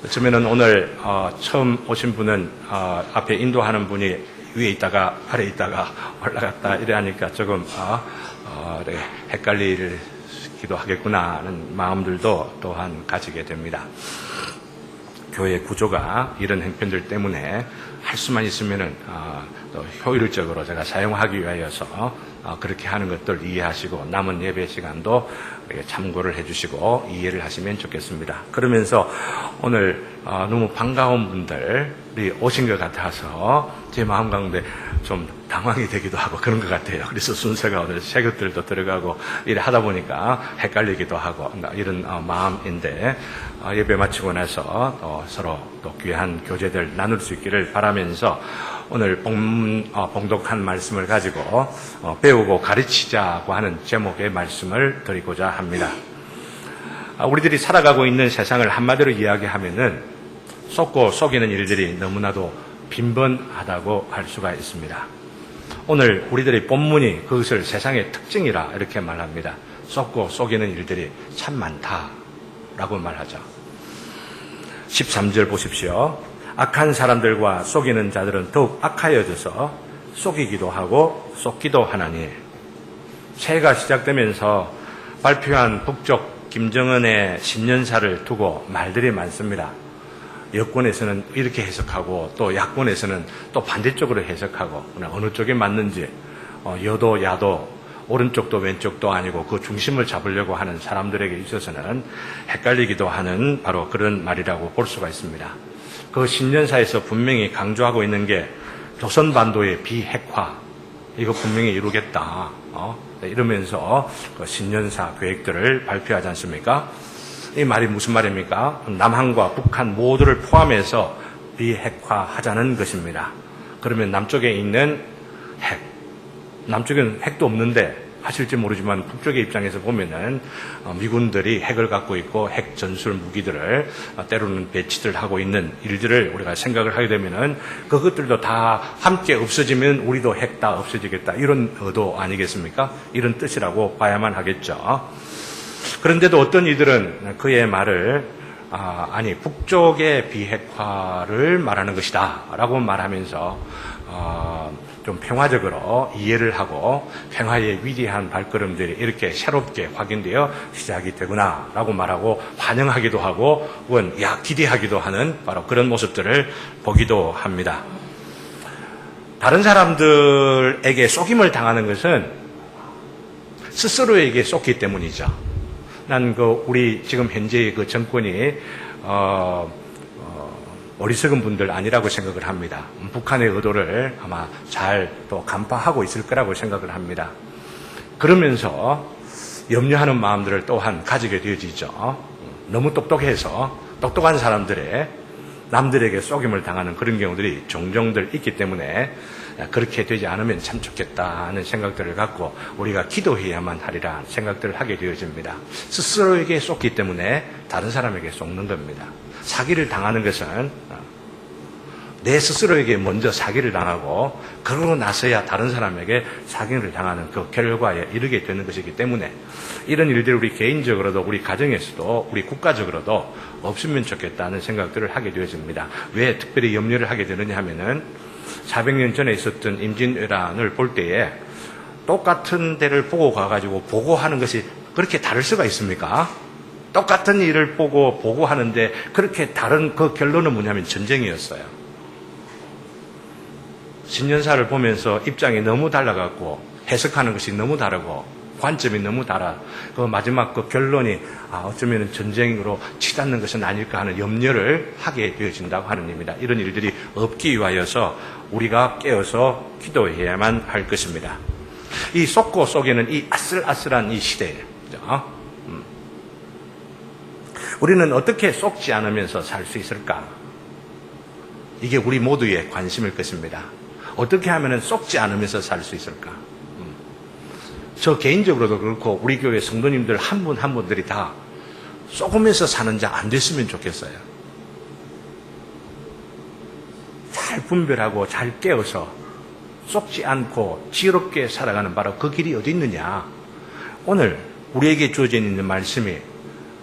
어쩌면은 오늘 처음 오신 분은 앞에 인도하는 분이 위에 있다가 아래 있다가 올라갔다 이래 하니까 조금 네, 헷갈리기도 하겠구나 하는 마음들도 또한 가지게 됩니다. 교회 구조가 이런 형편들 때문에 할 수만 있으면은 또 효율적으로 제가 사용하기 위하여서 그렇게 하는 것들 이해하시고 남은 예배 시간도 참고를 해주시고 이해를 하시면 좋겠습니다. 그러면서 오늘 너무 반가운 분들이 오신 것 같아서 제 마음 가운데 좀 당황이 되기도 하고 그런 것 같아요. 그래서 순서가 오늘 새 것들도 들어가고 이래 하다 보니까 헷갈리기도 하고 이런 마음인데 예배 마치고 나서 서로 또 귀한 교제들 나눌 수 있기를 바라면서 오늘 봉독한 말씀을 가지고 배우고 가르치자고 하는 제목의 말씀을 드리고자 합니다. 우리들이 살아가고 있는 세상을 한마디로 이야기하면은 속고 속이는 일들이 너무나도 빈번하다고 할 수가 있습니다. 오늘 우리들의 본문이 그것을 세상의 특징이라 이렇게 말합니다. 속고 속이는 일들이 참 많다라고 말하죠. 13절 보십시오. 악한 사람들과 속이는 자들은 더욱 악하여져서 속이기도 하고 속기도 하나니. 새해가 시작되면서 발표한 북쪽 김정은의 신년사를 두고 말들이 많습니다. 여권에서는 이렇게 해석하고 또 야권에서는 또 반대쪽으로 해석하고 어느 쪽에 맞는지 여도 야도 오른쪽도 왼쪽도 아니고 그 중심을 잡으려고 하는 사람들에게 있어서는 헷갈리기도 하는 바로 그런 말이라고 볼 수가 있습니다. 그 신년사에서 분명히 강조하고 있는 게 조선반도의 비핵화 이거 분명히 이루겠다 이러면서 그 신년사 계획들을 발표하지 않습니까? 이 말이 무슨 말입니까? 남한과 북한 모두를 포함해서 비핵화하자는 것입니다. 그러면 남쪽에 있는 핵, 남쪽에는 핵도 없는데 하실지 모르지만 북쪽의 입장에서 보면은 미군들이 핵을 갖고 있고 핵 전술 무기들을 때로는 배치들 하고 있는 일들을 우리가 생각을 하게 되면은 그것들도 다 함께 없어지면 우리도 핵 다 없어지겠다 이런 의도 아니겠습니까? 이런 뜻이라고 봐야만 하겠죠. 그런데도 어떤 이들은 그의 말을 아니 북쪽의 비핵화를 말하는 것이다 라고 말하면서 좀 평화적으로 이해를 하고 평화의 위대한 발걸음들이 이렇게 새롭게 확인되어 시작이 되구나 라고 말하고 환영하기도 하고 혹은 기대하기도 하는 바로 그런 모습들을 보기도 합니다. 다른 사람들에게 속임을 당하는 것은 스스로에게 속기 때문이죠. 난 우리 지금 현재의 그 정권이 어리석은 분들 아니라고 생각을 합니다. 북한의 의도를 아마 잘 또 간파하고 있을 거라고 생각을 합니다. 그러면서 염려하는 마음들을 또한 가지게 되어지죠. 너무 똑똑해서 똑똑한 사람들의 남들에게 속임을 당하는 그런 경우들이 종종들 있기 때문에 그렇게 되지 않으면 참 좋겠다 하는 생각들을 갖고 우리가 기도해야만 하리라 생각들을 하게 되어집니다. 스스로에게 속기 때문에 다른 사람에게 속는 겁니다. 사기를 당하는 것은 내 스스로에게 먼저 사기를 당하고 그러고 나서야 다른 사람에게 사기를 당하는 그 결과에 이르게 되는 것이기 때문에 이런 일들이 우리 개인적으로도 우리 가정에서도 우리 국가적으로도 없으면 좋겠다는 생각들을 하게 되어집니다. 왜 특별히 염려를 하게 되느냐 하면은 400년 전에 있었던 임진왜란을 볼 때에 똑같은 데를 보고 가가지고 보고하는 것이 그렇게 다를 수가 있습니까? 똑같은 일을 보고 보고하는데 그렇게 다른 그 결론은 뭐냐면 전쟁이었어요. 신년사를 보면서 입장이 너무 달라갖고 해석하는 것이 너무 다르고 관점이 너무 달아. 그 마지막 그 결론이 어쩌면 전쟁으로 치닫는 것은 아닐까 하는 염려를 하게 되어진다고 하는 입니다. 이런 일들이 없기 위하여서 우리가 깨어서 기도해야만 할 것입니다. 이 속고 속에는 이 아슬아슬한 이 시대에 우리는 어떻게 속지 않으면서 살 수 있을까? 이게 우리 모두의 관심일 것입니다. 어떻게 하면 속지 않으면서 살 수 있을까? 저 개인적으로도 그렇고 우리 교회 성도님들 한 분 한 분들이 다 속으면서 사는 자 안 됐으면 좋겠어요. 잘 분별하고 잘 깨어서 속지 않고 지혜롭게 살아가는 바로 그 길이 어디 있느냐? 오늘 우리에게 주어져 있는 말씀이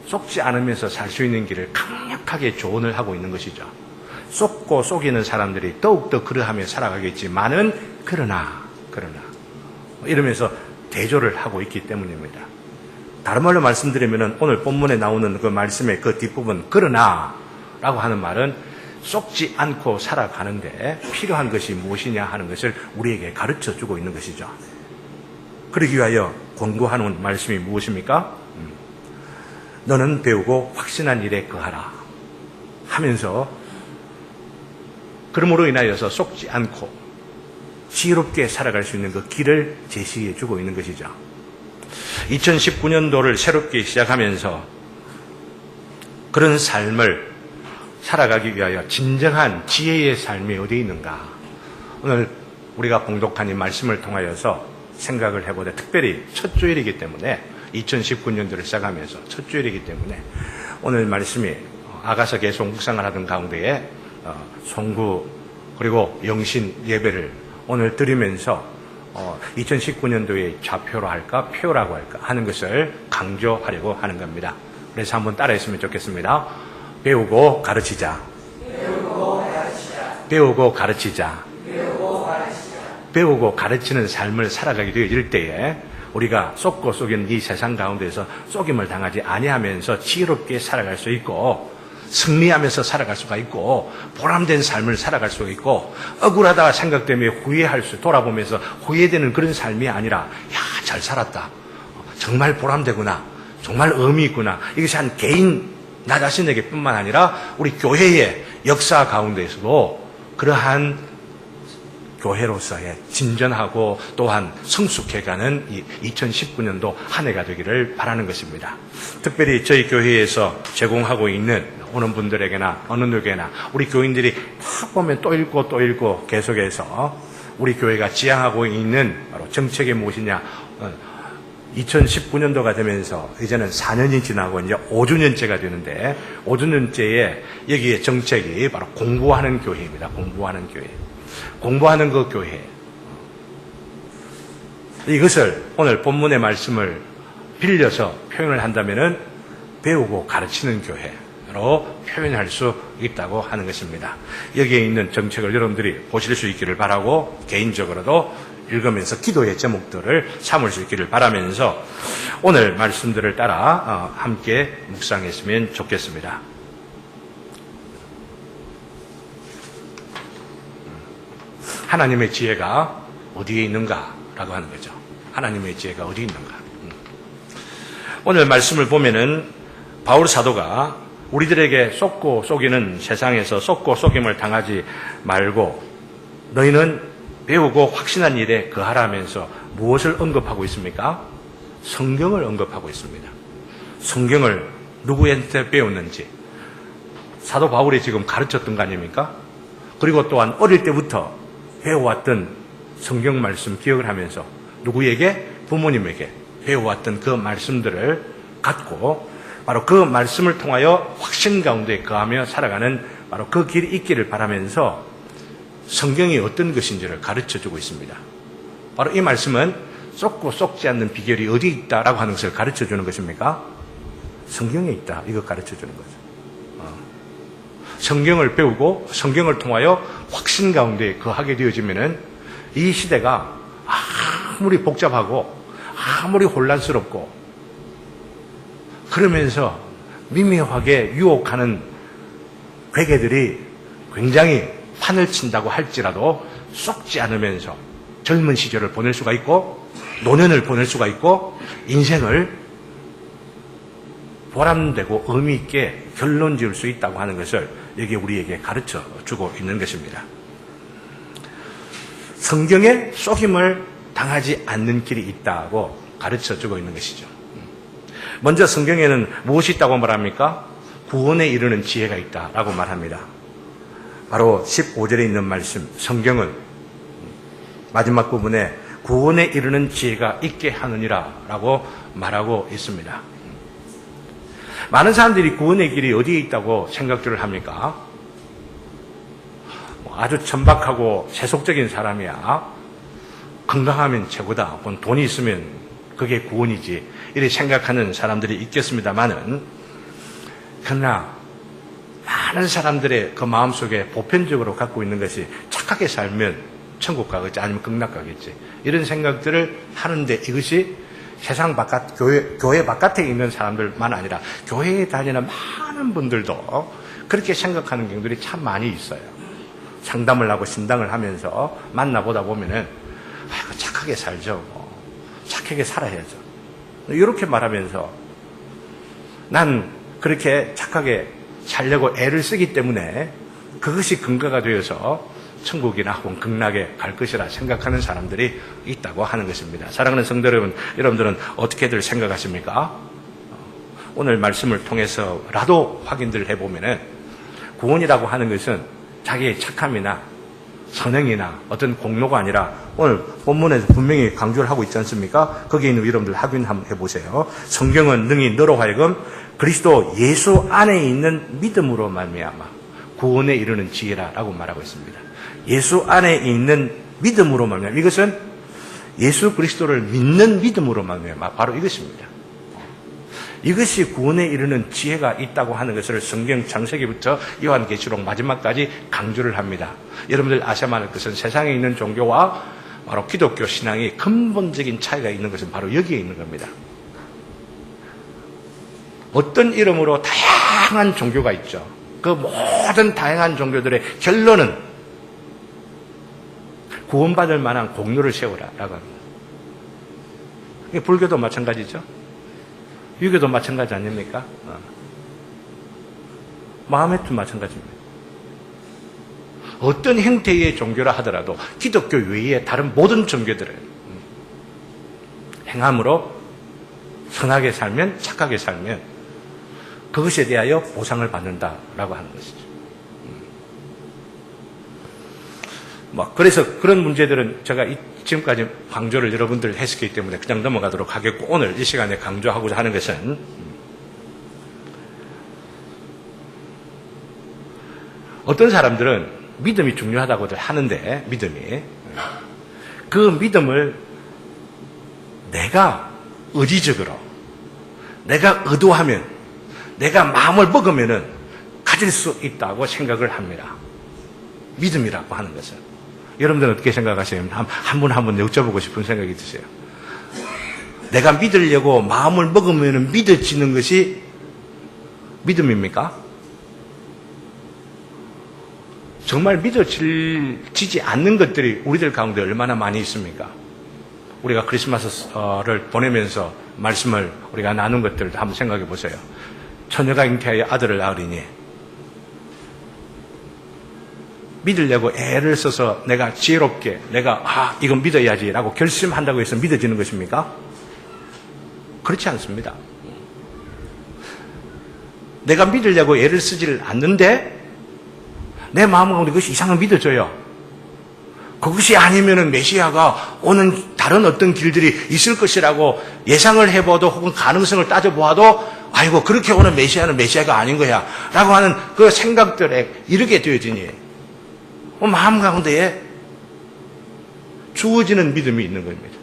속지 않으면서 살 수 있는 길을 강력하게 조언을 하고 있는 것이죠. 속고 속이는 사람들이 더욱더 그러하며 살아가겠지만은 그러나 이러면서 대조를 하고 있기 때문입니다. 다른 말로 말씀드리면 오늘 본문에 나오는 그 말씀의 그 뒷부분 그러나 라고 하는 말은 속지 않고 살아가는데 필요한 것이 무엇이냐 하는 것을 우리에게 가르쳐 주고 있는 것이죠. 그러기 위하여 권고하는 말씀이 무엇입니까? 너는 배우고 확신한 일에 거하라 하면서 그러므로 인하여서 속지 않고 지혜롭게 살아갈 수 있는 그 길을 제시해 주고 있는 것이죠. 2019년도를 새롭게 시작하면서 그런 삶을 살아가기 위하여 진정한 지혜의 삶이 어디 있는가? 오늘 우리가 봉독한 이 말씀을 통하여서 생각을 해보되 특별히 첫 주일이기 때문에 2019년도를 시작하면서 첫 주일이기 때문에 오늘 말씀이 아가서 계속 묵상을 하던 가운데에 송구 그리고 영신 예배를 오늘 드리면서 2019년도의 좌표로 할까 표라고 할까 하는 것을 강조하려고 하는 겁니다. 그래서 한번 따라했으면 좋겠습니다. 배우고 가르치자. 배우고 가르치자. 배우고 가르치는 삶을 살아가게 되어질 때에 우리가 속고 속이는 이 세상 가운데서 속임을 당하지 아니하면서 지혜롭게 살아갈 수 있고 승리하면서 살아갈 수가 있고 보람된 삶을 살아갈 수가 있고 억울하다 생각 때문에 후회할 수 돌아보면서 후회되는 그런 삶이 아니라 야, 잘 살았다. 정말 보람되구나. 정말 의미 있구나. 이것이 한 개인 나 자신에게 뿐만 아니라 우리 교회의 역사 가운데에서도 그러한 교회로서의 진전하고 또한 성숙해가는 이 2019년도 한 해가 되기를 바라는 것입니다. 특별히 저희 교회에서 제공하고 있는 오는 분들에게나 어느 누구에나 우리 교인들이 탁 보면 또 읽고 계속해서 우리 교회가 지향하고 있는 바로 정책이 무엇이냐 2019년도가 되면서 이제는 4년이 지나고 이제 5주년째가 되는데 5주년째에 여기에 정책이 바로 공부하는 교회입니다. 공부하는 교회. 공부하는 그 교회. 이것을 오늘 본문의 말씀을 빌려서 표현을 한다면은 배우고 가르치는 교회로 표현할 수 있다고 하는 것입니다. 여기에 있는 정책을 여러분들이 보실 수 있기를 바라고 개인적으로도 읽으면서 기도의 제목들을 삼을 수 있기를 바라면서 오늘 말씀들을 따라 함께 묵상했으면 좋겠습니다. 하나님의 지혜가 어디에 있는가라고 하는 거죠. 하나님의 지혜가 어디에 있는가. 오늘 말씀을 보면은 바울 사도가 우리들에게 속고 속이는 세상에서 속고 속임을 당하지 말고 너희는 배우고 확신한 일에 거하라면서 무엇을 언급하고 있습니까? 성경을 언급하고 있습니다. 성경을 누구한테 배웠는지 사도 바울이 지금 가르쳤던 거 아닙니까? 그리고 또한 어릴 때부터 배워왔던 성경 말씀 기억을 하면서 누구에게? 부모님에게 배워왔던 그 말씀들을 갖고 바로 그 말씀을 통하여 확신 가운데 거하며 살아가는 바로 그 길이 있기를 바라면서 성경이 어떤 것인지를 가르쳐주고 있습니다. 바로 이 말씀은 쏟고 쏟지 않는 비결이 어디 있다라고 하는 것을 가르쳐주는 것입니까? 성경에 있다. 이거 가르쳐주는 거죠. 성경을 배우고 성경을 통하여 확신 가운데 거하게 되어지면은 이 시대가 아무리 복잡하고 아무리 혼란스럽고 그러면서 미묘하게 유혹하는 괴계들이 굉장히 판을 친다고 할지라도 썩지 않으면서 젊은 시절을 보낼 수가 있고 노년을 보낼 수가 있고 인생을 보람되고 의미 있게 결론 지을 수 있다고 하는 것을 여기 우리에게 가르쳐 주고 있는 것입니다. 성경에 속임을 당하지 않는 길이 있다고 가르쳐 주고 있는 것이죠. 먼저 성경에는 무엇이 있다고 말합니까? 구원에 이르는 지혜가 있다라고 말합니다. 바로 15절에 있는 말씀, 성경은 마지막 부분에 구원에 이르는 지혜가 있게 하느니라 라고 말하고 있습니다. 많은 사람들이 구원의 길이 어디에 있다고 생각들을 합니까? 아주 천박하고 세속적인 사람이야. 건강하면 최고다. 돈이 있으면 그게 구원이지. 이렇게 생각하는 사람들이 있겠습니다만은 그러나 많은 사람들의 그 마음속에 보편적으로 갖고 있는 것이 착하게 살면 천국 가겠지 아니면 극락 가겠지 이런 생각들을 하는데 이것이 세상 바깥 교회 바깥에 있는 사람들만 아니라 교회에 다니는 많은 분들도 그렇게 생각하는 경우들이 참 많이 있어요. 상담을 하고 신당을 하면서 만나보다 보면은 착하게 살죠. 착하게 살아야죠. 이렇게 말하면서 난 그렇게 착하게 살려고 애를 쓰기 때문에 그것이 근거가 되어서 천국이나 혹은 극락에 갈 것이라 생각하는 사람들이 있다고 하는 것입니다. 사랑하는 성도 여러분, 여러분들은 어떻게들 생각하십니까? 오늘 말씀을 통해서라도 확인들 해보면은 구원이라고 하는 것은 자기의 착함이나 선행이나 어떤 공로가 아니라 오늘 본문에서 분명히 강조를 하고 있지 않습니까? 거기에 있는 여러분들 확인 한번 해보세요. 성경은 능히 너로 하여금 그리스도 예수 안에 있는 믿음으로 말미암아 구원에 이르는 지혜라라고 말하고 있습니다. 예수 안에 있는 믿음으로 말미암아 이것은 예수 그리스도를 믿는 믿음으로 말미암아 바로 이것입니다. 이것이 구원에 이르는 지혜가 있다고 하는 것을 성경 창세기부터 요한계시록 마지막까지 강조를 합니다. 여러분들 아셔야 할 것은 세상에 있는 종교와 바로 기독교 신앙이 근본적인 차이가 있는 것은 바로 여기에 있는 겁니다. 어떤 이름으로 다양한 종교가 있죠. 그 모든 다양한 종교들의 결론은 구원받을 만한 공로를 세우라라고 합니다. 불교도 마찬가지죠. 유교도 마찬가지 아닙니까? 마호메트도 마찬가지입니다. 어떤 형태의 종교라 하더라도 기독교 외에 다른 모든 종교들은 행함으로 선하게 살면 착하게 살면 그것에 대하여 보상을 받는다라고 하는 것이죠. 그래서 그런 문제들은 제가 지금까지 강조를 여러분들 했었기 때문에 그냥 넘어가도록 하겠고 오늘 이 시간에 강조하고자 하는 것은 어떤 사람들은 믿음이 중요하다고들 하는데 믿음이 그 믿음을 내가 의지적으로 내가 의도하면 내가 마음을 먹으면은 가질 수 있다고 생각을 합니다. 믿음이라고 하는 것은 여러분들은 어떻게 생각하세요? 한 분 한 분 여쭤보고 싶은 생각이 드세요. 내가 믿으려고 마음을 먹으면 믿어지는 것이 믿음입니까? 정말 믿어지지 않는 것들이 우리들 가운데 얼마나 많이 있습니까? 우리가 크리스마스를 보내면서 말씀을 우리가 나눈 것들을 한번 생각해 보세요. 처녀가 잉태하여 아들을 낳으리니 믿으려고 애를 써서 내가 지혜롭게 내가 이건 믿어야지라고 결심한다고 해서 믿어지는 것입니까? 그렇지 않습니다. 내가 믿으려고 애를 쓰지를 않는데 내 마음 가운데 그것이 이상은 믿어져요. 그것이 아니면은 메시아가 오는 다른 어떤 길들이 있을 것이라고 예상을 해봐도 혹은 가능성을 따져보아도 아이고 그렇게 오는 메시아는 메시아가 아닌 거야 라고 하는 그 생각들에 이르게 되어지니 마음 가운데에 주어지는 믿음이 있는 겁니다.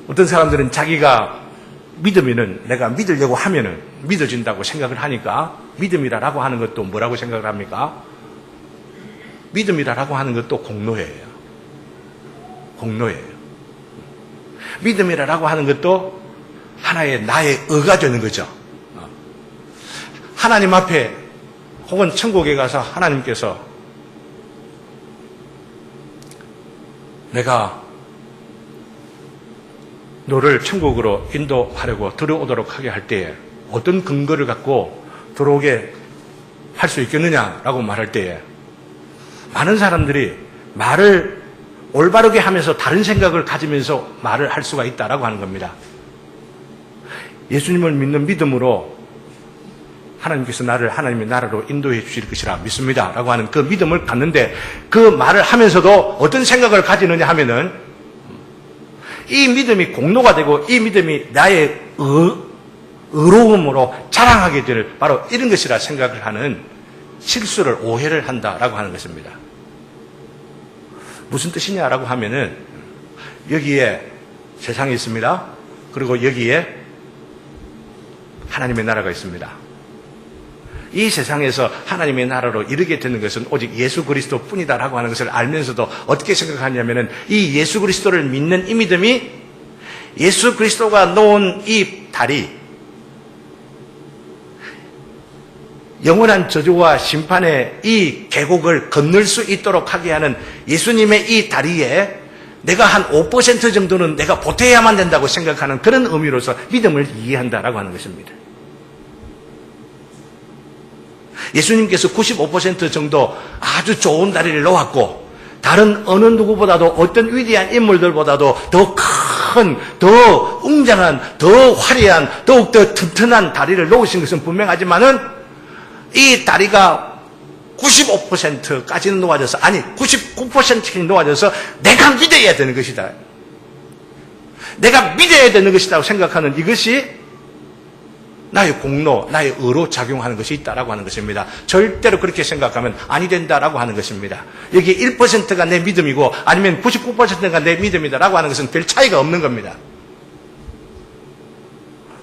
어떤 사람들은 자기가 믿으면은 내가 믿으려고 하면은 믿어진다고 생각을 하니까 믿음이라고 하는 것도 뭐라고 생각을 합니까? 믿음이라고 하는 것도 공로예요. 공로예요. 믿음이라고 하는 것도 하나의 나의 의가 되는 거죠. 하나님 앞에 혹은 천국에 가서 하나님께서 내가 너를 천국으로 인도하려고 들어오도록 하게 할 때에 어떤 근거를 갖고 들어오게 할 수 있겠느냐라고 말할 때에 많은 사람들이 말을 올바르게 하면서 다른 생각을 가지면서 말을 할 수가 있다라고 하는 겁니다. 예수님을 믿는 믿음으로 하나님께서 나를 하나님의 나라로 인도해 주실 것이라 믿습니다 라고 하는 그 믿음을 갖는데 그 말을 하면서도 어떤 생각을 가지느냐 하면은 이 믿음이 공로가 되고 이 믿음이 나의 의로움으로 자랑하게 될 바로 이런 것이라 생각을 하는 실수를 오해를 한다라고 하는 것입니다. 무슨 뜻이냐라고 하면은 여기에 세상에 있습니다. 그리고 여기에 하나님의 나라가 있습니다. 이 세상에서 하나님의 나라로 이르게 되는 것은 오직 예수 그리스도 뿐이다라고 하는 것을 알면서도 어떻게 생각하냐면은 이 예수 그리스도를 믿는 이 믿음이 예수 그리스도가 놓은 이 다리, 영원한 저주와 심판의 이 계곡을 건널 수 있도록 하게 하는 예수님의 이 다리에 내가 한 5% 정도는 내가 보태야만 된다고 생각하는 그런 의미로서 믿음을 이해한다라고 하는 것입니다. 예수님께서 95% 정도 아주 좋은 다리를 놓았고 다른 어느 누구보다도 어떤 위대한 인물들보다도 더 큰, 더 웅장한, 더 화려한, 더욱더 튼튼한 다리를 놓으신 것은 분명하지만은 이 다리가 95%까지는 놓아져서, 아니 99%까지 놓아져서 내가 믿어야 되는 것이다. 내가 믿어야 되는 것이라고 생각하는 이것이 나의 공로, 나의 의로 작용하는 것이 있다라고 하는 것입니다. 절대로 그렇게 생각하면 아니 된다라고 하는 것입니다. 여기 1%가 내 믿음이고 아니면 99%가 내 믿음이다라고 하는 것은 별 차이가 없는 겁니다.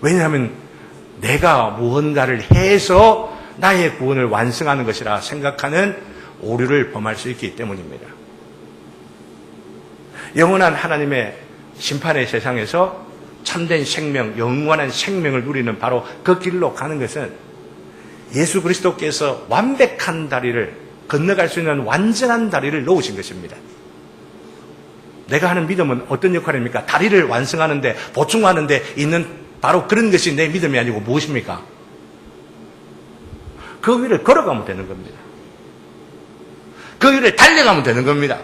왜냐하면 내가 무언가를 해서 나의 구원을 완성하는 것이라 생각하는 오류를 범할 수 있기 때문입니다. 영원한 하나님의 심판의 세상에서 참된 생명, 영원한 생명을 누리는 바로 그 길로 가는 것은 예수 그리스도께서 완벽한 다리를 건너갈 수 있는 완전한 다리를 놓으신 것입니다. 내가 하는 믿음은 어떤 역할입니까? 다리를 완성하는데, 보충하는데 있는 바로 그런 것이 내 믿음이 아니고 무엇입니까? 그 위를 걸어가면 되는 겁니다. 그 위를 달려가면 되는 겁니다.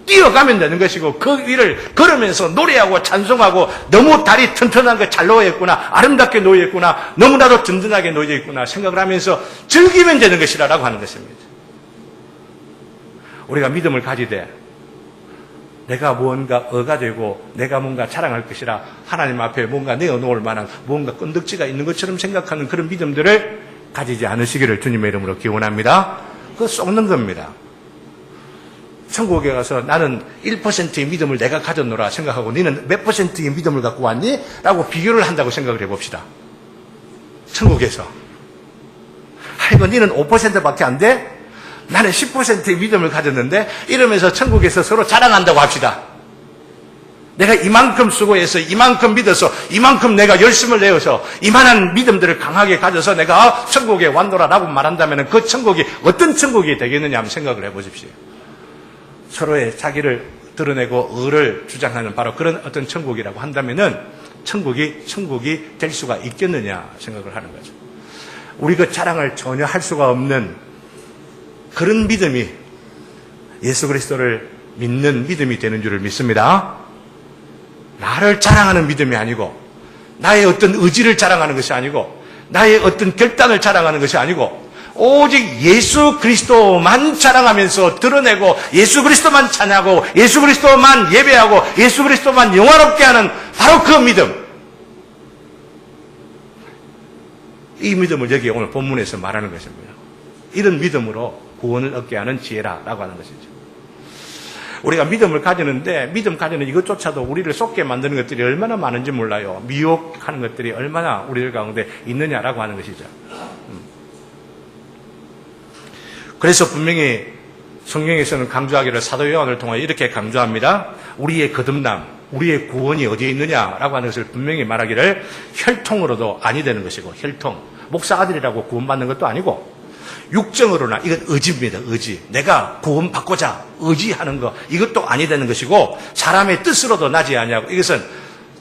뛰어가면 되는 것이고 그 위를 걸으면서 노래하고 찬송하고 너무 다리 튼튼한 거 잘 놓여있구나, 아름답게 놓여있구나, 너무나도 든든하게 놓여있구나 생각을 하면서 즐기면 되는 것이라고 하는 것입니다. 우리가 믿음을 가지되 내가 무언가 어가 되고 내가 뭔가 자랑할 것이라 하나님 앞에 뭔가 내어놓을 만한 무언가 끈덕지가 있는 것처럼 생각하는 그런 믿음들을 가지지 않으시기를 주님의 이름으로 기원합니다. 그거 썩는 겁니다. 천국에 가서 나는 1%의 믿음을 내가 가졌노라 생각하고 너는 몇 %의 믿음을 갖고 왔니? 라고 비교를 한다고 생각을 해봅시다. 천국에서. 아이고 너는 5%밖에 안 돼? 나는 10%의 믿음을 가졌는데 이러면서 천국에서 서로 자랑한다고 합시다. 내가 이만큼 수고해서 이만큼 믿어서 이만큼 내가 열심을 내어서 이만한 믿음들을 강하게 가져서 내가 천국에 왔노라 라고 말한다면 그 천국이 어떤 천국이 되겠느냐 한번 생각을 해보십시오. 서로의 자기를 드러내고 의를 주장하는 바로 그런 어떤 천국이라고 한다면은 천국이 될 수가 있겠느냐 생각을 하는 거죠. 우리 그 자랑을 전혀 할 수가 없는 그런 믿음이 예수 그리스도를 믿는 믿음이 되는 줄을 믿습니다. 나를 자랑하는 믿음이 아니고 나의 어떤 의지를 자랑하는 것이 아니고 나의 어떤 결단을 자랑하는 것이 아니고 오직 예수 그리스도만 자랑하면서 드러내고 예수 그리스도만 찬양하고 예수 그리스도만 예배하고 예수 그리스도만 영화롭게 하는 바로 그 믿음. 이 믿음을 여기 오늘 본문에서 말하는 것입니다. 이런 믿음으로 구원을 얻게 하는 지혜라라고 하는 것이죠. 우리가 믿음을 가지는데 믿음 가지는 이것조차도 우리를 속게 만드는 것들이 얼마나 많은지 몰라요. 미혹하는 것들이 얼마나 우리들 가운데 있느냐라고 하는 것이죠. 그래서 분명히 성경에서는 강조하기를 사도 요한을 통하여 이렇게 강조합니다. 우리의 거듭남, 우리의 구원이 어디에 있느냐라고 하는 것을 분명히 말하기를 혈통으로도 아니 되는 것이고 혈통, 목사 아들이라고 구원받는 것도 아니고 육정으로나 이건 의지입니다. 의지. 내가 구원받고자 의지하는 것 이것도 아니 되는 것이고 사람의 뜻으로도 나지 아니하고 이것은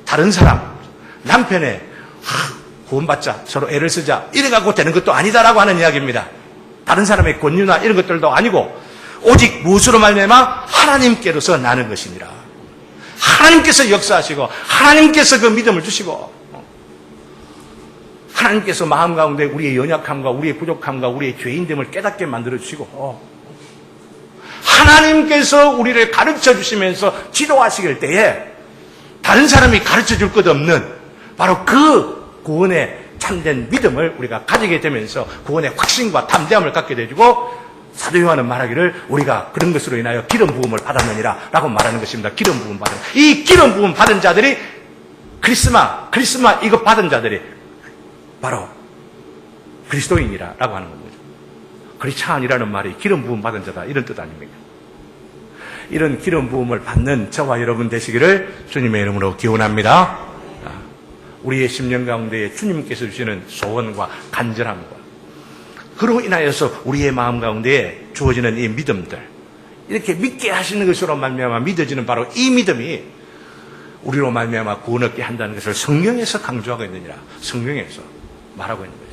다른 사람, 남편의 구원받자 서로 애를 쓰자 이래갖고 되는 것도 아니다라고 하는 이야기입니다. 다른 사람의 권유나 이런 것들도 아니고 오직 무엇으로 말미암아 하나님께로서 나는 것이니라. 하나님께서 역사하시고 하나님께서 그 믿음을 주시고 하나님께서 마음 가운데 우리의 연약함과 우리의 부족함과 우리의 죄인됨을 깨닫게 만들어 주시고 하나님께서 우리를 가르쳐 주시면서 지도하시길 때에 다른 사람이 가르쳐 줄 것 없는 바로 그 구원의 참된 믿음을 우리가 가지게 되면서 구원의 확신과 담대함을 갖게 되고 사도 요한은 말하기를 우리가 그런 것으로 인하여 기름 부음을 받았느니라 라고 말하는 것입니다. 기름 부음 받은 이 기름 부음 받은 자들이 크리스마 이거 받은 자들이 바로 그리스도인이라고 하는 겁니다. 크리스찬이라는 말이 기름 부음 받은 자다 이런 뜻 아닙니까? 이런 기름 부음을 받는 저와 여러분 되시기를 주님의 이름으로 기원합니다. 우리의 심령 가운데에 주님께서 주시는 소원과 간절함과 그로 인하여서 우리의 마음 가운데에 주어지는 이 믿음들, 이렇게 믿게 하시는 것으로 말미암아 믿어지는 바로 이 믿음이 우리로 말미암아 구원 얻게 한다는 것을 성경에서 강조하고 있느니라. 성경에서 말하고 있는 거죠.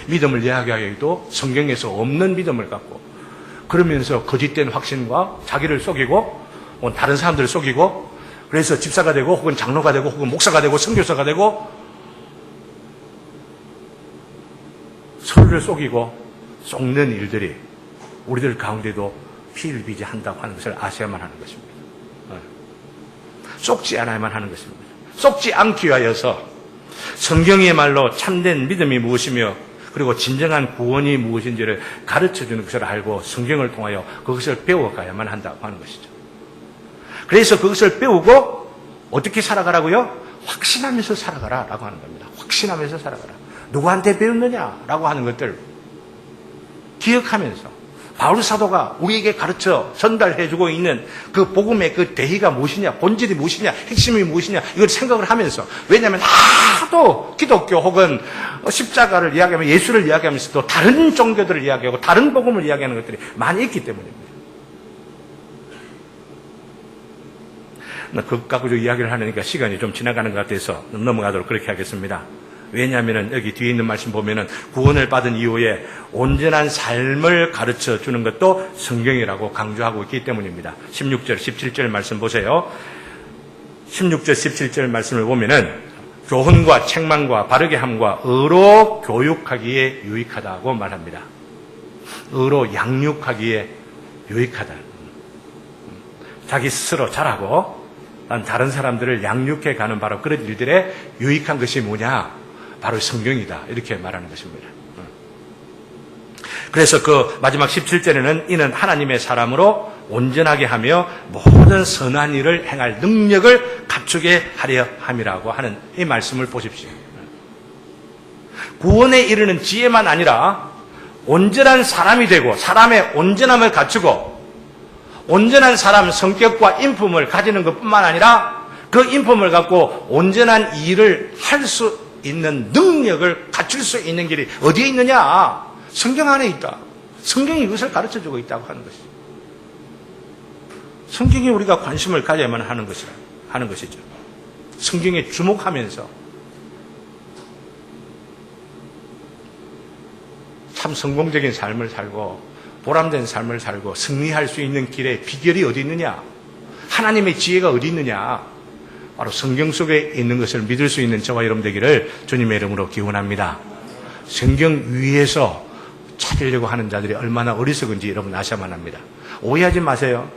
믿음을 이야기하기도 성경에서 없는 믿음을 갖고, 그러면서 거짓된 확신과 자기를 속이고 다른 사람들을 속이고, 그래서 집사가 되고 혹은 장로가 되고 혹은 목사가 되고 선교사가 되고 서로를 속이고 속는 일들이 우리들 가운데도 비일비재한다고 하는 것을 아셔야만 하는 것입니다. 속지 않아야만 하는 것입니다. 속지 않기 위하여서 성경의 말로 참된 믿음이 무엇이며 그리고 진정한 구원이 무엇인지를 가르쳐주는 것을 알고 성경을 통하여 그것을 배워가야만 한다고 하는 것이죠. 그래서 그것을 배우고 어떻게 살아가라고요? 확신하면서 살아가라라고 하는 겁니다. 확신하면서 살아가라. 누구한테 배웠느냐라고 하는 것들 기억하면서 바울 사도가 우리에게 가르쳐 전달해주고 있는 그 복음의 그 대의가 무엇이냐, 본질이 무엇이냐, 핵심이 무엇이냐, 이걸 생각을 하면서, 왜냐하면 하도 기독교 혹은 십자가를 이야기하면 예수를 이야기하면서도 다른 종교들을 이야기하고 다른 복음을 이야기하는 것들이 많이 있기 때문입니다. 그것 가지고 이야기를 하니까 시간이 좀 지나가는 것 같아서 넘어가도록 그렇게 하겠습니다. 왜냐하면 여기 뒤에 있는 말씀 보면은 구원을 받은 이후에 온전한 삶을 가르쳐 주는 것도 성경이라고 강조하고 있기 때문입니다. 16절, 17절 말씀 보세요. 16절, 17절 말씀을 보면은 교훈과 책망과 바르게 함과 의로 교육하기에 유익하다고 말합니다. 의로 양육하기에 유익하다. 자기 스스로 잘하고 다른 사람들을 양육해 가는 바로 그런 일들에 유익한 것이 뭐냐? 바로 성경이다. 이렇게 말하는 것입니다. 그래서 그 마지막 17절에는 이는 하나님의 사람으로 온전하게 하며 모든 선한 일을 행할 능력을 갖추게 하려 함이라고 하는 이 말씀을 보십시오. 구원에 이르는 지혜만 아니라 온전한 사람이 되고 사람의 온전함을 갖추고 온전한 사람 성격과 인품을 가지는 것뿐만 아니라 그 인품을 갖고 온전한 일을 할 수 있는 능력을 갖출 수 있는 길이 어디에 있느냐? 성경 안에 있다. 성경이 이것을 가르쳐주고 있다고 하는 것이죠. 성경에 우리가 관심을 가져야만 하는 것이죠. 성경에 주목하면서 참 성공적인 삶을 살고 보람된 삶을 살고 승리할 수 있는 길의 비결이 어디 있느냐? 하나님의 지혜가 어디 있느냐? 바로 성경 속에 있는 것을 믿을 수 있는 저와 여러분 되기를 주님의 이름으로 기원합니다. 성경 위에서 찾으려고 하는 자들이 얼마나 어리석은지 여러분 아셔야만 합니다. 오해하지 마세요.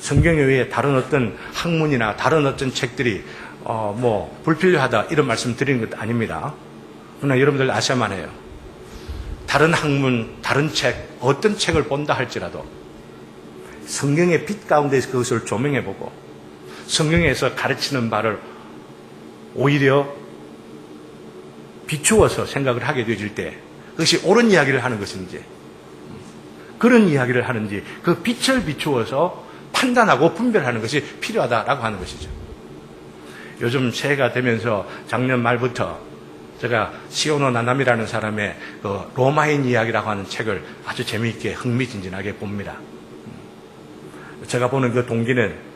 성경 외에 다른 어떤 학문이나 다른 어떤 책들이 불필요하다 이런 말씀 드리는 것 아닙니다. 그러나 여러분들 아셔야만 해요. 다른 학문, 다른 책, 어떤 책을 본다 할지라도 성경의 빛 가운데서 그것을 조명해보고 성경에서 가르치는 바를 오히려 비추어서 생각을 하게 되어질 때 그것이 옳은 이야기를 하는 것인지 그런 이야기를 하는지 그 빛을 비추어서 판단하고 분별하는 것이 필요하다라고 하는 것이죠. 요즘 새해가 되면서 작년 말부터 제가 시오노 나나미라는 사람의 그 로마인 이야기라고 하는 책을 아주 재미있게 흥미진진하게 봅니다. 제가 보는 그 동기는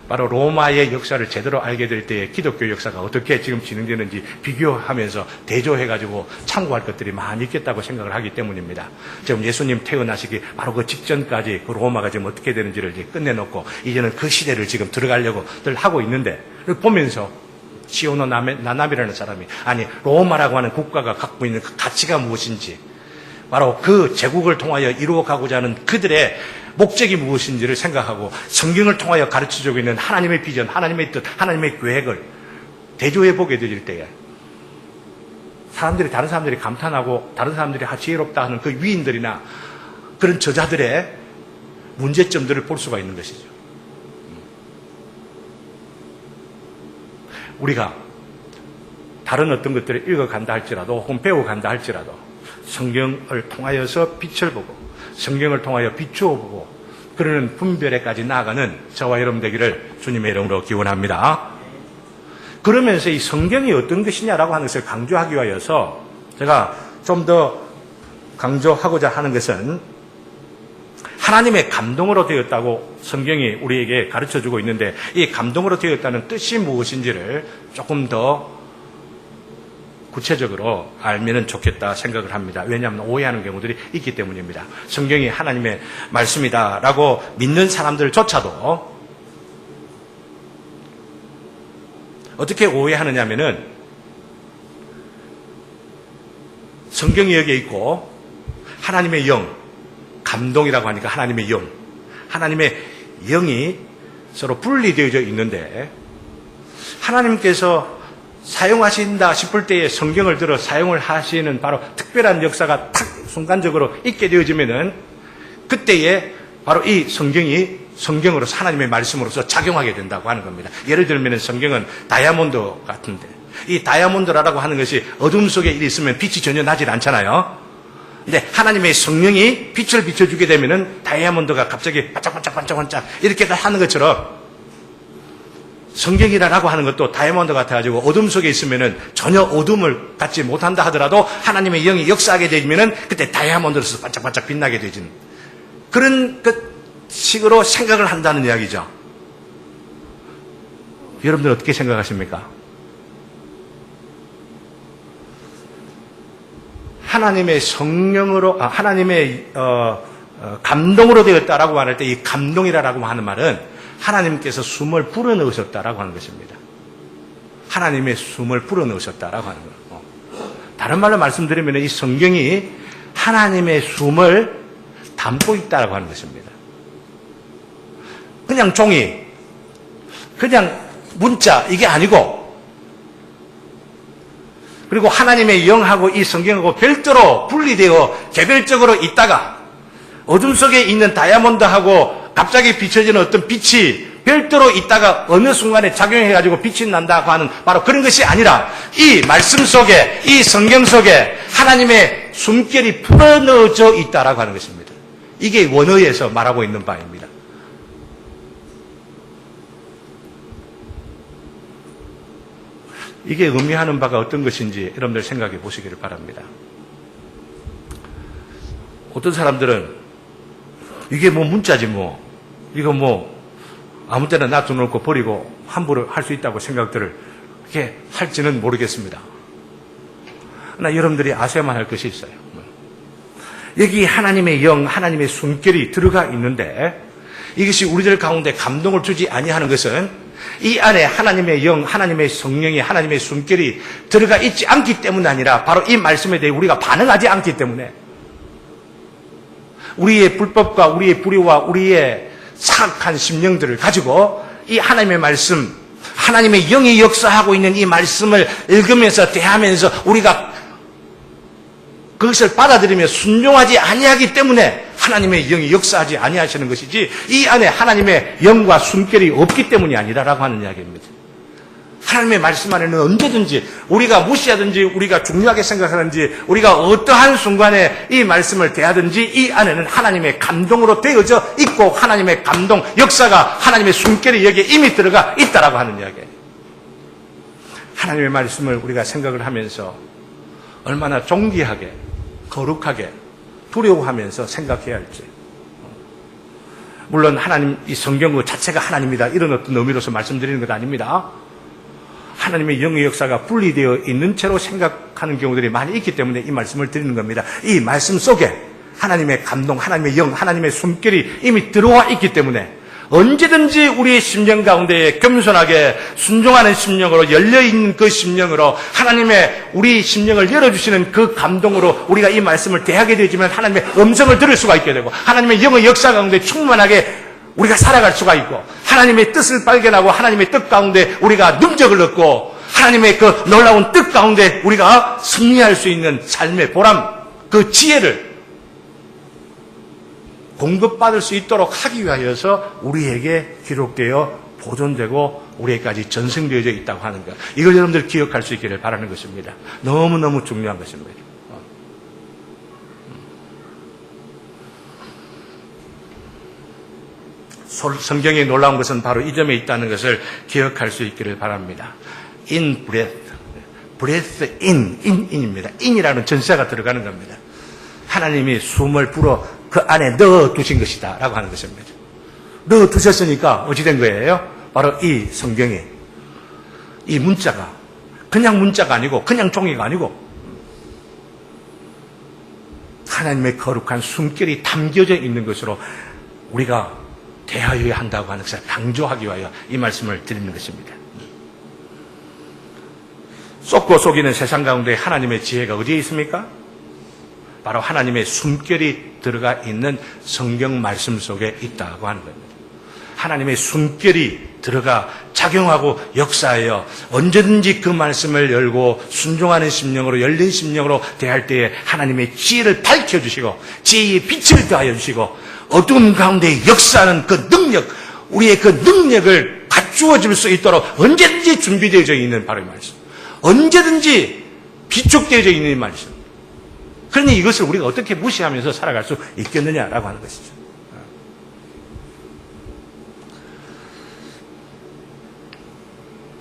바로 로마의 역사를 제대로 알게 될 때에 기독교 역사가 어떻게 지금 진행되는지 비교하면서 대조해가지고 참고할 것들이 많이 있겠다고 생각을 하기 때문입니다. 지금 예수님 태어나시기 바로 그 직전까지 그 로마가 지금 어떻게 되는지를 이제 끝내놓고 이제는 그 시대를 지금 들어가려고들 하고 있는데 보면서 시오노 나나미라는 사람이 아니 로마라고 하는 국가가 갖고 있는 그 가치가 무엇인지 바로 그 제국을 통하여 이루어가고자 하는 그들의 목적이 무엇인지를 생각하고 성경을 통하여 가르쳐주고 있는 하나님의 비전, 하나님의 뜻, 하나님의 계획을 대조해 보게 될 때에 다른 사람들이 감탄하고 다른 사람들이 지혜롭다 하는 그 위인들이나 그런 저자들의 문제점들을 볼 수가 있는 것이죠. 우리가 다른 어떤 것들을 읽어간다 할지라도 혹은 배워간다 할지라도 성경을 통하여서 빛을 보고 성경을 통하여 비추어 보고 그러는 분별에까지 나아가는 저와 여러분 되기를 주님의 이름으로 기원합니다. 그러면서 이 성경이 어떤 것이냐라고 하는 것을 강조하기 위하여서 제가 좀 더 강조하고자 하는 것은 하나님의 감동으로 되었다고 성경이 우리에게 가르쳐주고 있는데 이 감동으로 되었다는 뜻이 무엇인지를 조금 더 구체적으로 알면 좋겠다 생각을 합니다. 왜냐하면 오해하는 경우들이 있기 때문입니다. 성경이 하나님의 말씀이다라고 믿는 사람들조차도 어떻게 오해하느냐면은 성경이 여기에 있고 하나님의 영, 감동이라고 하니까 하나님의 영이 서로 분리되어져 있는데 하나님께서 사용하신다 싶을 때에 성경을 들어 사용을 하시는 바로 특별한 역사가 탁 순간적으로 있게 되어지면은 그때에 바로 이 성경이 성경으로서 하나님의 말씀으로서 작용하게 된다고 하는 겁니다. 예를 들면 성경은 다이아몬드 같은데 이 다이아몬드라고 하는 것이 어둠 속에 있으면 빛이 전혀 나질 않잖아요. 근데 하나님의 성령이 빛을 비춰주게 되면은 다이아몬드가 갑자기 반짝반짝 이렇게 하는 것처럼 성경이라고 하는 것도 다이아몬드 같아가지고 어둠 속에 있으면은 전혀 어둠을 갖지 못한다 하더라도 하나님의 영이 역사하게 되면은 그때 다이아몬드로서 반짝반짝 빛나게 되지는 그런 식으로 생각을 한다는 이야기죠. 여러분들 어떻게 생각하십니까? 하나님의 성령으로, 하나님의 감동으로 되었다라고 할 때 이 감동이라고 하는 말은 하나님께서 숨을 불어넣으셨다라고 하는 것입니다. 하나님의 숨을 불어넣으셨다라고 하는 거예요. 다른 말로 말씀드리면 이 성경이 하나님의 숨을 담고 있다라고 하는 것입니다. 그냥 종이, 그냥 문자 이게 아니고 그리고 하나님의 영하고 이 성경하고 별도로 분리되어 개별적으로 있다가 어둠 속에 있는 다이아몬드하고 갑자기 비춰지는 어떤 빛이 별도로 있다가 어느 순간에 작용해가지고 빛이 난다고 하는 바로 그런 것이 아니라 이 말씀 속에 이 성경 속에 하나님의 숨결이 풀어넣어져 있다라고 하는 것입니다. 이게 원어에서 말하고 있는 바입니다. 이게 의미하는 바가 어떤 것인지 여러분들 생각해 보시기를 바랍니다. 어떤 사람들은 이게 뭐 문자지 뭐 이거 뭐 아무 때나 놔둬놓고 버리고 함부로 할 수 있다고 생각들을 이렇게 할지는 모르겠습니다. 그러나 여러분들이 아셔야만 할 것이 있어요. 여기 하나님의 영, 하나님의 숨결이 들어가 있는데 이것이 우리들 가운데 감동을 주지 아니하는 것은 이 안에 하나님의 영, 하나님의 성령이 하나님의 숨결이 들어가 있지 않기 때문이 아니라 바로 이 말씀에 대해 우리가 반응하지 않기 때문에 우리의 불법과 우리의 불의와 우리의 사악한 심령들을 가지고 이 하나님의 말씀, 하나님의 영이 역사하고 있는 이 말씀을 읽으면서 대하면서 우리가 그것을 받아들이며 순종하지 아니하기 때문에 하나님의 영이 역사하지 아니하시는 것이지 이 안에 하나님의 영과 숨결이 없기 때문이 아니라라고 하는 이야기입니다. 하나님의 말씀 안에는 언제든지 우리가 무시하든지 우리가 중요하게 생각하든지 우리가 어떠한 순간에 이 말씀을 대하든지 이 안에는 하나님의 감동으로 되어져 있고 하나님의 감동, 역사가 하나님의 숨결이 여기에 이미 들어가 있다라고 하는 이야기예요. 하나님의 말씀을 우리가 생각을 하면서 얼마나 존귀하게 거룩하게 두려워하면서 생각해야 할지. 물론 하나님 이 성경 그 자체가 하나님이다 이런 어떤 의미로서 말씀드리는 것 아닙니다. 하나님의 영의 역사가 분리되어 있는 채로 생각하는 경우들이 많이 있기 때문에 이 말씀을 드리는 겁니다. 이 말씀 속에 하나님의 감동, 하나님의 영, 하나님의 숨결이 이미 들어와 있기 때문에 언제든지 우리의 심령 가운데 겸손하게 순종하는 심령으로 열려있는 그 심령으로 하나님의 우리 심령을 열어주시는 그 감동으로 우리가 이 말씀을 대하게 되지만 하나님의 음성을 들을 수가 있게 되고 하나님의 영의 역사 가운데 충만하게 우리가 살아갈 수가 있고 하나님의 뜻을 발견하고 하나님의 뜻 가운데 우리가 능력을 얻고 하나님의 그 놀라운 뜻 가운데 우리가 승리할 수 있는 삶의 보람, 그 지혜를 공급받을 수 있도록 하기 위하여서 우리에게 기록되어 보존되고 우리에게까지 전승되어져 있다고 하는 것. 이걸 여러분들 기억할 수 있기를 바라는 것입니다. 너무너무 중요한 것입니다. 성경이 놀라운 것은 바로 이 점에 있다는 것을 기억할 수 있기를 바랍니다. In breath, breath in입니다. in이라는 전세가 들어가는 겁니다. 하나님이 숨을 불어 그 안에 넣어두신 것이다 라고 하는 것입니다. 넣어두셨으니까 어찌 된 거예요? 바로 이 성경이, 이 문자가 그냥 문자가 아니고 그냥 종이가 아니고 하나님의 거룩한 숨결이 담겨져 있는 것으로 우리가 대하여야 한다고 하는 것을 강조하기 위하여 이 말씀을 드리는 것입니다. 쏟고 속이는 세상 가운데 하나님의 지혜가 어디에 있습니까? 바로 하나님의 숨결이 들어가 있는 성경 말씀 속에 있다고 하는 겁니다. 하나님의 숨결이 들어가 작용하고 역사하여 언제든지 그 말씀을 열고 순종하는 심령으로, 열린 심령으로 대할 때에 하나님의 지혜를 밝혀주시고 지혜의 빛을 더하여 주시고 어두운 가운데 역사하는 그 능력, 우리의 그 능력을 갖추어 줄 수 있도록 언제든지 준비되어져 있는 바로 이 말씀, 언제든지 비축되어져 있는 이 말씀. 그러니 이것을 우리가 어떻게 무시하면서 살아갈 수 있겠느냐라고 하는 것이죠.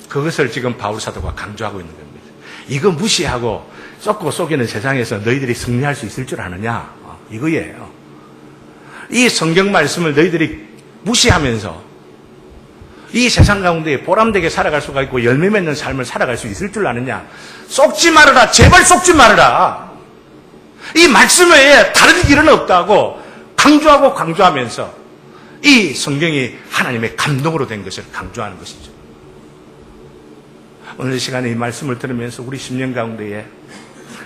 그것을 지금 바울 사도가 강조하고 있는 겁니다. 이거 무시하고 쏟고 속이는 세상에서 너희들이 승리할 수 있을 줄 아느냐? 이거예요. 이 성경 말씀을 너희들이 무시하면서 이 세상 가운데 보람되게 살아갈 수가 있고 열매 맺는 삶을 살아갈 수 있을 줄 아느냐? 속지 말아라. 제발 속지 말아라. 이 말씀 외에 다른 길은 없다고 강조하면서 이 성경이 하나님의 감동으로 된 것을 강조하는 것이죠. 오늘 시간에 이 말씀을 들으면서 우리 심령 가운데에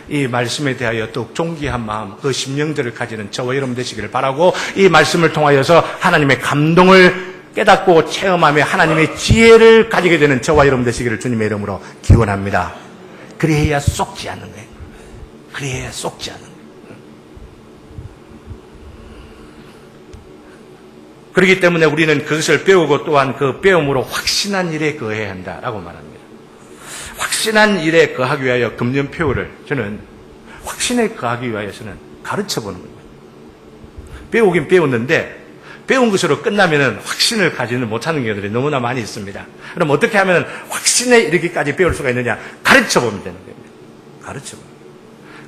이 말씀에 대하여 더욱 존귀한 마음, 그 심령들을 가지는 저와 여러분 되시기를 바라고 이 말씀을 통하여서 하나님의 감동을 깨닫고 체험하며 하나님의 지혜를 가지게 되는 저와 여러분 되시기를 주님의 이름으로 기원합니다. 그래야 속지 않는 거예요. 그래야 속지 않는 거예요. 그렇기 때문에 우리는 그것을 배우고 또한 그 배움으로 확신한 일에 거해야 한다라고 말합니다. 확신한 일에 거하기 위하여 금년표를 저는 확신에 거하기 위하여서는 가르쳐보는 겁니다. 배우긴 배웠는데 배운 것으로 끝나면은 확신을 가지는 못하는 경우들이 너무나 많이 있습니다. 그럼 어떻게 하면 확신에 이르기까지 배울 수가 있느냐? 가르쳐보면 되는 겁니다.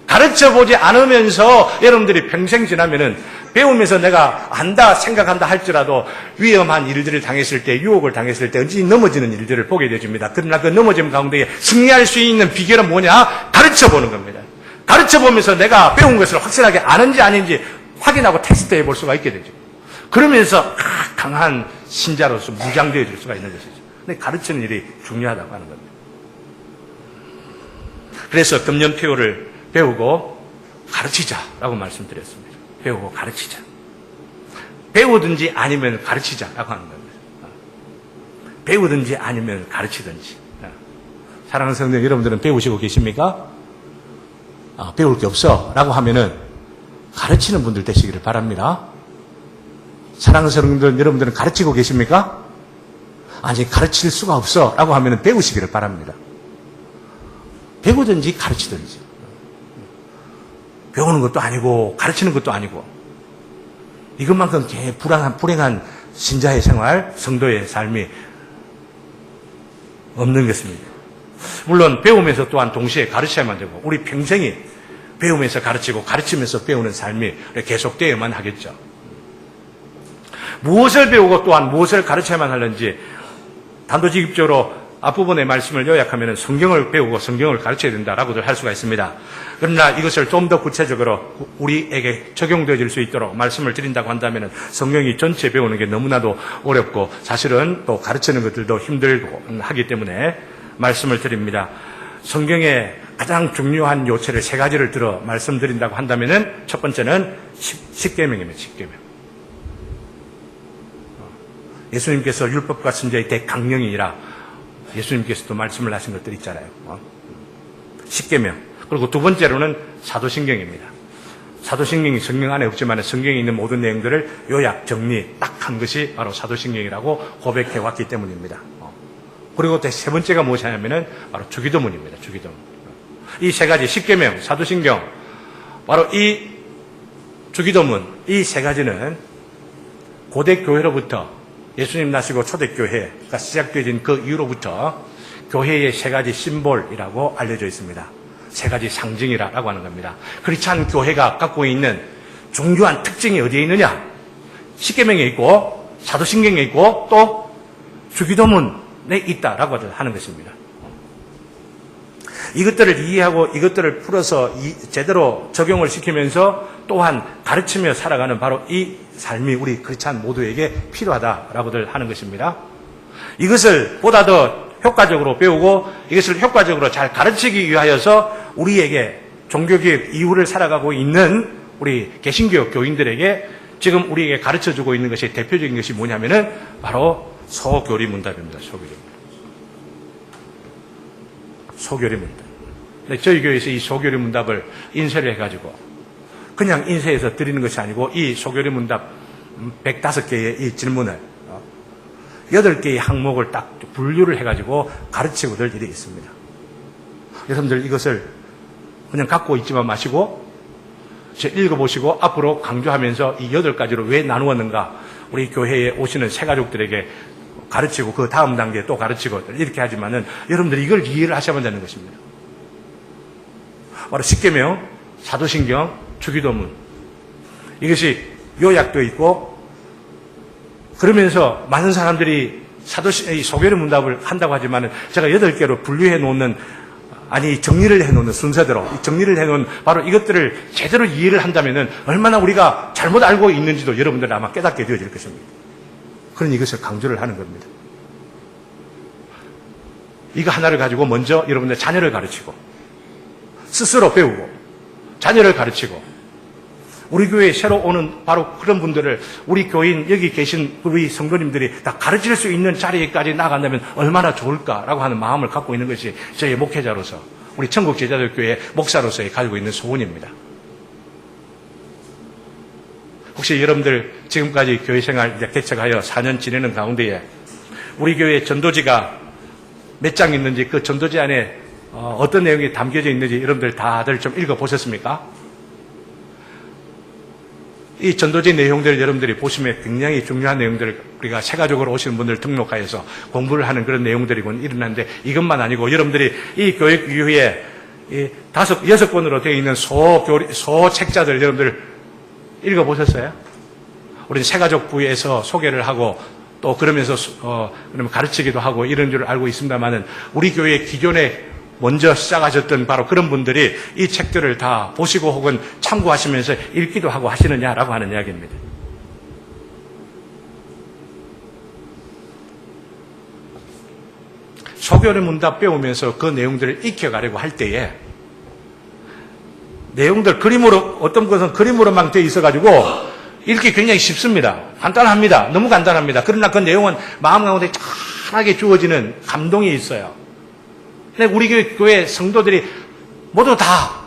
가르쳐보지 않으면서 여러분들이 평생 지나면은 배우면서 내가 안다 생각한다 할지라도 위험한 일들을 당했을 때, 유혹을 당했을 때 언제든지 넘어지는 일들을 보게 되집니다. 그러나 그 넘어짐 가운데 승리할 수 있는 비결은 뭐냐? 가르쳐보는 겁니다. 가르쳐보면서 내가 배운 것을 확실하게 아는지 아닌지 확인하고 테스트해 볼 수가 있게 되죠. 그러면서 강한 신자로서 무장되어 줄 수가 있는 것이죠. 근데 가르치는 일이 중요하다고 하는 겁니다. 그래서 금년표를 배우고 가르치자라고 말씀드렸습니다. 배우고 가르치자. 배우든지 아니면 가르치자라고 하는 겁니다. 배우든지 아니면 가르치든지. 사랑하는 성도 여러분들은 배우시고 계십니까? 배울 게 없어 라고 하면은 가르치는 분들 되시기를 바랍니다. 사랑하는 성도 여러분들은 가르치고 계십니까? 아직 가르칠 수가 없어 라고 하면은 배우시기를 바랍니다. 배우든지 가르치든지. 배우는 것도 아니고 가르치는 것도 아니고 이것만큼 불행한 신자의 생활, 성도의 삶이 없는 것입니다. 물론 배우면서 또한 동시에 가르쳐야만 되고 우리 평생이 배우면서 가르치고 가르치면서 배우는 삶이 계속되어야만 하겠죠. 무엇을 배우고 또한 무엇을 가르쳐야만 하는지 단도직입적으로 앞부분의 말씀을 요약하면 성경을 배우고 성경을 가르쳐야 된다라고들 할 수가 있습니다. 그러나 이것을 좀 더 구체적으로 우리에게 적용되어질 수 있도록 말씀을 드린다고 한다면 성경이 전체 배우는 게 너무나도 어렵고 사실은 또 가르치는 것들도 힘들고 하기 때문에 말씀을 드립니다. 성경의 가장 중요한 요체를 세 가지를 들어 말씀드린다고 한다면 첫 번째는 십계명입니다. 십계명. 예수님께서 율법과 선지자의 대강령이라 예수님께서도 말씀을 하신 것들 있잖아요. 십계명. 그리고 두 번째로는 사도신경입니다. 사도신경이 성경 안에 없지만 성경에 있는 모든 내용들을 요약, 정리 딱 한 것이 바로 사도신경이라고 고백해 왔기 때문입니다. 그리고 세 번째가 무엇이냐면은 바로 주기도문입니다. 주기도문. 이 세 가지 십계명, 사도신경, 바로 이 주기도문, 이 세 가지는 고대 교회로부터 예수님 나시고 초대교회가 시작되어진 그 이후로부터 교회의 세 가지 심볼이라고 알려져 있습니다. 세 가지 상징이라고 하는 겁니다. 크리스찬 교회가 갖고 있는 중요한 특징이 어디에 있느냐? 십계명에 있고 사도신경에 있고 또 주기도문에 있다라고 하는 것입니다. 이것들을 이해하고 이것들을 풀어서 제대로 적용을 시키면서 또한 가르치며 살아가는 바로 이 삶이 우리 크리스찬 모두에게 필요하다라고들 하는 것입니다. 이것을 보다 더 효과적으로 배우고 이것을 효과적으로 잘 가르치기 위하여서 우리에게 종교개혁 이후를 살아가고 있는 우리 개신교 교인들에게 지금 우리에게 가르쳐주고 있는 것이 대표적인 것이 뭐냐면은 바로 소교리문답입니다. 소교리문답. 네, 저희 교회에서 이 소교리문답을 인쇄를 해가지고 그냥 인쇄해서 드리는 것이 아니고 이 소교리문답 105개의 이 질문을 8개의 항목을 딱 분류를 해가지고 가르치고들 일이 있습니다. 여러분들 이것을 그냥 갖고 있지만 마시고 읽어보시고 앞으로 강조하면서 이 8가지로 왜 나누었는가 우리 교회에 오시는 새가족들에게 가르치고 그 다음 단계에 또 가르치고 이렇게 하지만은 여러분들이 이걸 이해를 하셔야 되는 것입니다. 바로 십계명, 사도신경, 주기도문 이것이 요약되어 있고 그러면서 많은 사람들이 소교리 문답을 한다고 하지만은 제가 8개로 분류해 놓는 정리를 해 놓는 순서대로 정리를 해 놓은 바로 이것들을 제대로 이해를 한다면은 얼마나 우리가 잘못 알고 있는지도 여러분들 아마 깨닫게 되어질 것입니다. 그러니 이것을 강조를 하는 겁니다. 이거 하나를 가지고 먼저 여러분들 자녀를 가르치고 스스로 배우고 자녀를 가르치고 우리 교회에 새로 오는 바로 그런 분들을 우리 교인 여기 계신 우리 성도님들이 다 가르칠 수 있는 자리에까지 나간다면 얼마나 좋을까라고 하는 마음을 갖고 있는 것이 저희 목회자로서 우리 천국제자들교회 목사로서의 가지고 있는 소원입니다. 혹시 여러분들 지금까지 교회생활 개척하여 4년 지내는 가운데에 우리 교회 전도지가 몇 장 있는지 그 전도지 안에 어떤 내용이 담겨져 있는지 여러분들 다들 좀 읽어보셨습니까? 이 전도지 내용들을 여러분들이 보시면 굉장히 중요한 내용들을 우리가 새가족으로 오시는 분들 등록하여서 공부를 하는 그런 내용들이곤 일어나는데 이것만 아니고 여러분들이 이 교육 이후에 6권으로 되어 있는 소책자들 여러분들 읽어보셨어요? 우리 새가족부에서 소개를 하고 또 그러면서 그러면 가르치기도 하고 이런 줄 알고 있습니다만은 우리 교회 기존에 먼저 시작하셨던 바로 그런 분들이 이 책들을 다 보시고 혹은 참고하시면서 읽기도 하고 하시느냐라고 하는 이야기입니다. 소교리 문답 배우면서 그 내용들을 익혀가려고 할 때에 내용들 그림으로 어떤 것은 그림으로만 되어 있어가지고 읽기 굉장히 쉽습니다. 간단합니다. 너무 간단합니다. 그러나 그 내용은 마음 가운데 찬하게 주어지는 감동이 있어요. 근데 우리 교회 성도들이 모두 다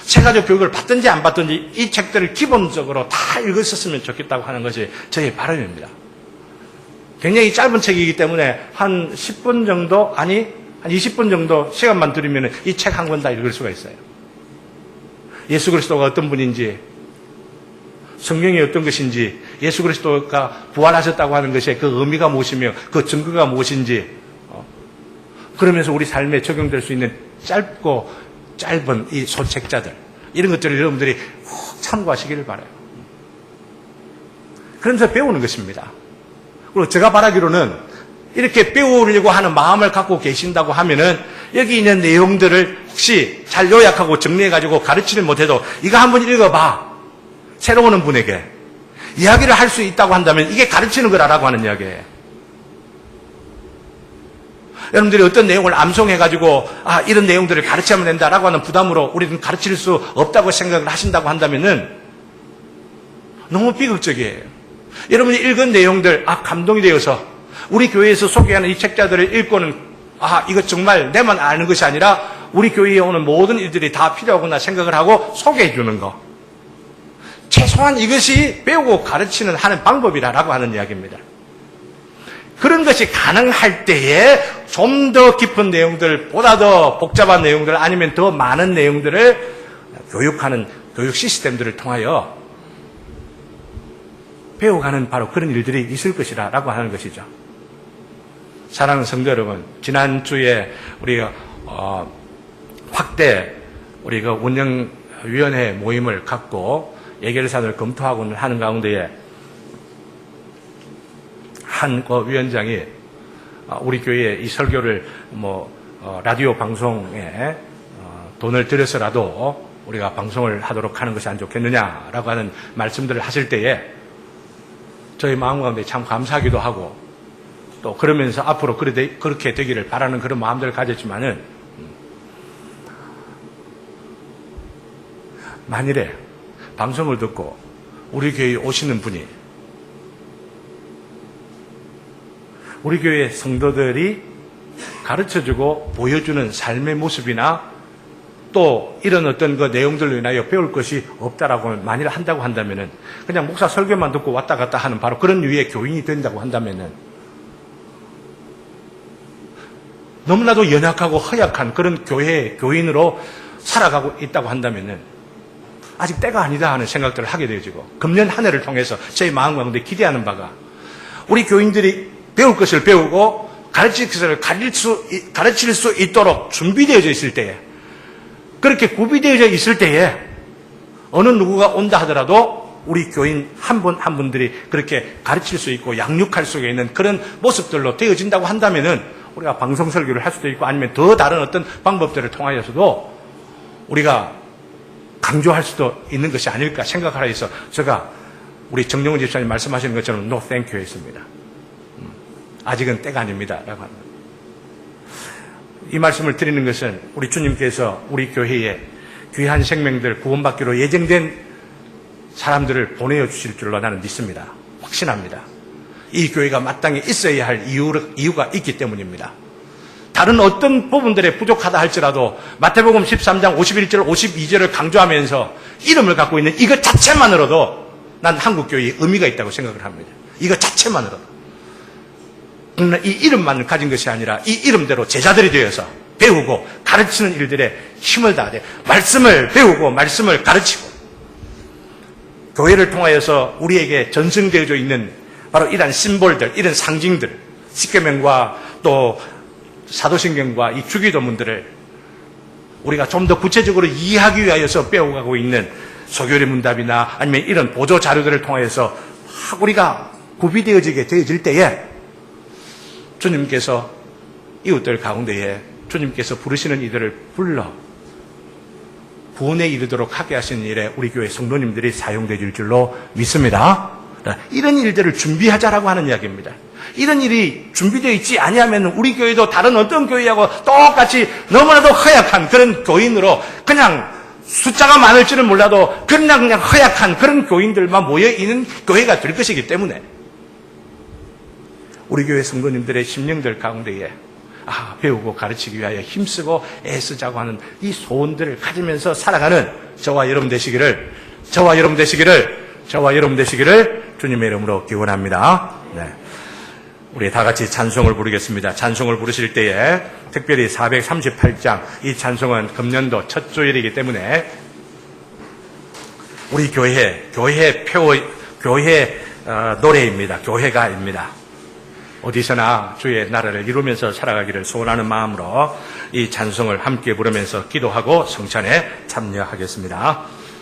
새가족 교육을 받든지 안 받든지 이 책들을 기본적으로 다 읽었었으면 좋겠다고 하는 것이 저의 바람입니다. 굉장히 짧은 책이기 때문에 한 10분 정도 한 20분 정도 시간만 들이면 이 책 한 권 다 읽을 수가 있어요. 예수 그리스도가 어떤 분인지 성경이 어떤 것인지 예수 그리스도가 부활하셨다고 하는 것의 그 의미가 무엇이며 그 증거가 무엇인지 그러면서 우리 삶에 적용될 수 있는 짧은 이 소책자들 이런 것들을 여러분들이 꼭 참고하시기를 바라요. 그러면서 배우는 것입니다. 그리고 제가 바라기로는 이렇게 배우려고 하는 마음을 갖고 계신다고 하면은 여기 있는 내용들을 혹시 잘 요약하고 정리해가지고 가르치를 못해도 이거 한번 읽어봐. 새로 오는 분에게 이야기를 할 수 있다고 한다면 이게 가르치는 거라고 하는 이야기예요. 여러분들이 어떤 내용을 암송해가지고 이런 내용들을 가르치면 된다라고 하는 부담으로 우리는 가르칠 수 없다고 생각을 하신다고 한다면은 너무 비극적이에요. 여러분이 읽은 내용들 감동이 되어서 우리 교회에서 소개하는 이 책자들을 읽고는 이거 정말 내만 아는 것이 아니라 우리 교회에 오는 모든 일들이 다 필요하구나 생각을 하고 소개해 주는 거. 최소한 이것이 배우고 가르치는 하는 방법이라고 하는 이야기입니다. 그런 것이 가능할 때에 좀 더 깊은 내용들, 보다 더 복잡한 내용들, 아니면 더 많은 내용들을 교육하는 교육 시스템들을 통하여 배워가는 바로 그런 일들이 있을 것이라고 하는 것이죠. 사랑하는 성도 여러분, 지난주에 우리가 확대 우리가 운영위원회 모임을 갖고 예결사안을 검토하고 하는 가운데에 한 위원장이 우리 교회에 이 설교를 라디오 방송에 돈을 들여서라도 우리가 방송을 하도록 하는 것이 안 좋겠느냐라고 하는 말씀들을 하실 때에 저희 마음 가운데 참 감사하기도 하고 또 그러면서 앞으로 그렇게 되기를 바라는 그런 마음들을 가졌지만은 만일에 방송을 듣고 우리 교회에 오시는 분이 우리 교회 성도들이 가르쳐주고 보여주는 삶의 모습이나 또 이런 어떤 그 내용들로 인하여 배울 것이 없다라고 만일 한다고 한다면은 그냥 목사 설교만 듣고 왔다 갔다 하는 바로 그런 류의 교인이 된다고 한다면은 너무나도 연약하고 허약한 그런 교인으로 살아가고 있다고 한다면은 아직 때가 아니다 하는 생각들을 하게 되어지고 금년 한 해를 통해서 저희 마음 가운데 기대하는 바가 우리 교인들이 배울 것을 배우고 가르칠 것을 가르칠 수 있도록 준비되어져 있을 때에 그렇게 구비되어져 있을 때에 어느 누구가 온다 하더라도 우리 교인 한 분 한 분들이 그렇게 가르칠 수 있고 양육할 수 있는 그런 모습들로 되어진다고 한다면은 우리가 방송 설교를 할 수도 있고 아니면 더 다른 어떤 방법들을 통하여서도 우리가 강조할 수도 있는 것이 아닐까 생각하라 해서 제가 우리 정영훈 집사님 말씀하시는 것처럼 no thank you 했습니다. 아직은 때가 아닙니다. 라고 합니다. 이 말씀을 드리는 것은 우리 주님께서 우리 교회에 귀한 생명들 구원받기로 예정된 사람들을 보내어 주실 줄로 나는 믿습니다. 확신합니다. 이 교회가 마땅히 있어야 할 이유가 있기 때문입니다. 다른 어떤 부분들에 부족하다 할지라도 마태복음 13장 51절 52절을 강조하면서 이름을 갖고 있는 이것 자체만으로도 난 한국교회에 의미가 있다고 생각을 합니다. 이것 자체만으로도. 그러나 이 이름만 가진 것이 아니라 이 이름대로 제자들이 되어서 배우고 가르치는 일들에 힘을 다하되 말씀을 배우고 말씀을 가르치고 교회를 통하여서 우리에게 전승되어져 있는 바로 이런 심볼들, 이런 상징들, 십계명과 또 사도신경과 이 주기도문들을 우리가 좀 더 구체적으로 이해하기 위하여서 배워가고 있는 소교리 문답이나 아니면 이런 보조 자료들을 통하여서 우리가 구비되어지게 되어질 때에 주님께서 이웃들 가운데에 주님께서 부르시는 이들을 불러 구원에 이르도록 하게 하시는 일에 우리 교회 성도님들이 사용되질 줄로 믿습니다. 이런 일들을 준비하자라고 하는 이야기입니다. 이런 일이 준비되어 있지 아니하면 우리 교회도 다른 어떤 교회하고 똑같이 너무나도 허약한 그런 교인으로 그냥 숫자가 많을지는 몰라도 그냥 허약한 그런 교인들만 모여있는 교회가 될 것이기 때문에 우리 교회 성도님들의 심령들 가운데에 배우고 가르치기 위하여 힘쓰고 애쓰자고 하는 이 소원들을 가지면서 살아가는 저와 여러분 되시기를 주님의 이름으로 기원합니다. 네. 우리 다 같이 찬송을 부르겠습니다. 찬송을 부르실 때에 특별히 438장 이 찬송은 금년도 첫 주일이기 때문에 우리 교회 노래입니다. 교회가입니다. 어디서나 주의 나라를 이루면서 살아가기를 소원하는 마음으로 이 찬송을 함께 부르면서 기도하고 성찬에 참여하겠습니다.